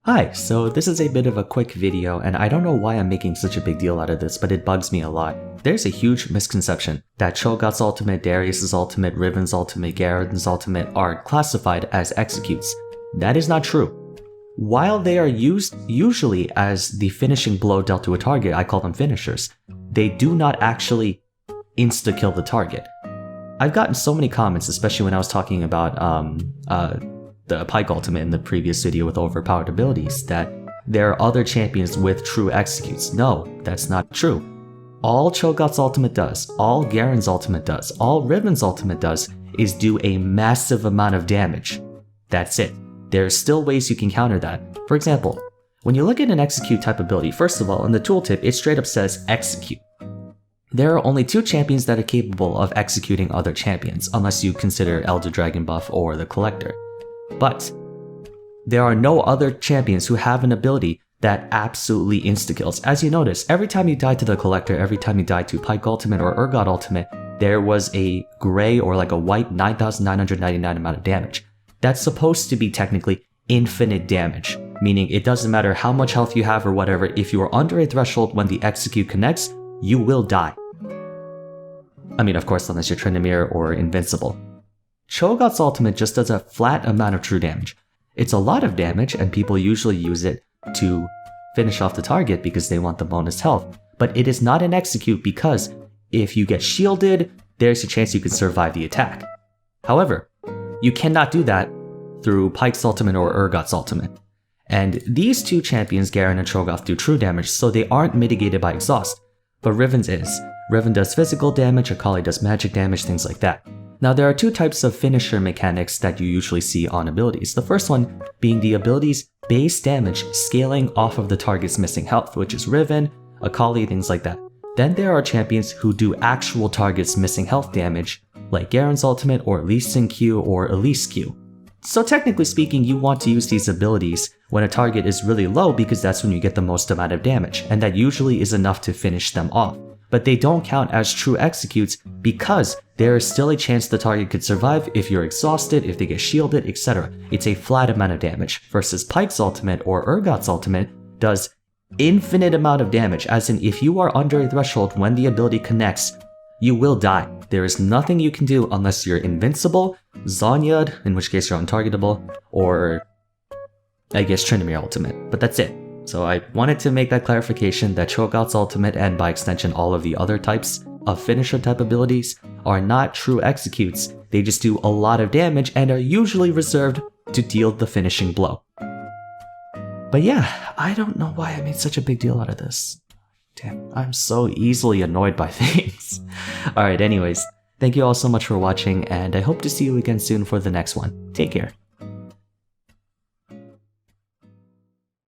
Hi, so this is a bit of a quick video, and I don't know why I'm making such a big deal out of this, but it bugs me a lot. There's a huge misconception that Cho'Gath's ultimate, Darius's ultimate, Riven's ultimate, Garen's ultimate are classified as executes. That is not true. While they are used usually as the finishing blow dealt to a target, I call them finishers, they do not actually insta-kill the target. I've gotten so many comments, especially when I was talking about the Pyke ultimate in the previous video with overpowered abilities, that there are other champions with true executes. No, that's not true. All Cho'Gath's ultimate does, all Garen's ultimate does, all Riven's ultimate does is do a massive amount of damage. That's it. There are still ways you can counter that. For example, when you look at an execute type ability, first of all, in the tooltip, it straight up says execute. There are only two champions that are capable of executing other champions, unless you consider Elder Dragon buff or the Collector. But there are no other champions who have an ability that absolutely insta-kills. As you notice, every time you die to the Collector, every time you die to Pyke ultimate or Urgot ultimate, there was a gray or like a white 9,999 amount of damage. That's supposed to be technically infinite damage, meaning it doesn't matter how much health you have or whatever, if you are under a threshold when the execute connects, you will die. I mean, of course, unless you're Tryndamere or invincible. Cho'Gath's ultimate just does a flat amount of true damage. It's a lot of damage, and people usually use it to finish off the target because they want the bonus health, but it is not an execute because if you get shielded, there's a chance you can survive the attack. However, you cannot do that through Pyke's ultimate or Urgot's ultimate. And these two champions, Garen and Cho'Gath, do true damage, so they aren't mitigated by exhaust, but Riven's is. Riven does physical damage, Akali does magic damage, things like that. Now, there are two types of finisher mechanics that you usually see on abilities. The first one being the ability's base damage scaling off of the target's missing health, which is Riven, Akali, things like that. Then there are champions who do actual target's missing health damage, like Garen's ultimate or Lee Sin Q or Elise Q. So technically speaking, you want to use these abilities when a target is really low because that's when you get the most amount of damage, and that usually is enough to finish them off. But they don't count as true executes because there is still a chance the target could survive if you're exhausted, if they get shielded, etc. It's a flat amount of damage, versus Pyke's ultimate or Urgot's ultimate does infinite amount of damage, as in if you are under a threshold when the ability connects, you will die. There is nothing you can do unless you're invincible, Zonya'd, in which case you're untargetable, or I guess Tryndamere ultimate, but that's it. So I wanted to make that clarification that Cho'Gath's ultimate, and by extension all of the other types of finisher type abilities, are not true executes. They just do a lot of damage and are usually reserved to deal the finishing blow. But yeah, I don't know why I made such a big deal out of this. Damn, I'm so easily annoyed by things. Alright, anyways, thank you all so much for watching, and I hope to see you again soon for the next one. Take care.